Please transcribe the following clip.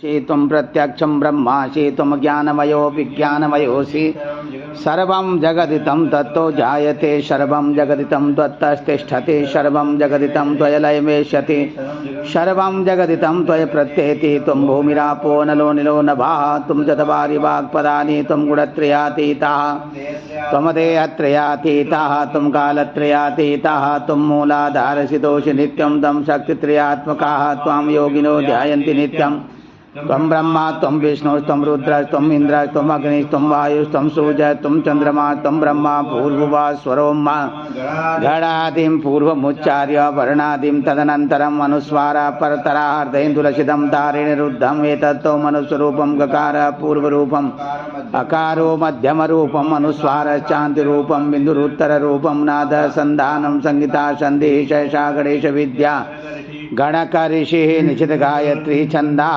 त्वं प्रत्यक्षं ब्रह्मासि त्वं ज्ञानमयो विज्ञानमयोऽसि सर्वं जगदितं तत्तो जायते सर्वं जगदितं त्वत्तस्तिष्ठति सर्वं जगदितं त्वयलयमेष्यति सर्वं जगदितं त्वय प्रत्येति त्वं भूमिरापो नलो निलो नभः त्वं चत्वारि वाक्पदानि त्वं गुणत्रयातीतः त्वमदेहत्रयातीतः त्वं कालत्रयातीतः त्वं मूलाधारसितोषि नित्यं त्वं शक्तित्रयात्मकः त्वां योगिनो ध्यायन्ति नित्यं त्वं ब्रह्मा त्वं विष्णु त्वं रुद्र त्वं इंद्र त्वं अग्नि त्वं वायु त्वं सूर्य त्वं चंद्रमा त्वं ब्रह्मा भूर्भुवः स्वरो मा घटादिं पूर्वमुच्चार्य वर्णादिं तदनन्तरम् अनुस्वार परतरा हृदयेन्दुलसितं तारिणीरुद्धम् एतत्तो मनुस्वरूपं गकार पूर्वरूपम् अकारो मध्यमरूपम् अनुस्वार चान्तिरूपं बिन्दुरुत्तररूपं नाद संधानं संगीता संधि शेषा गणेश विद्या गणक ऋषि निशित गायत्री छंदा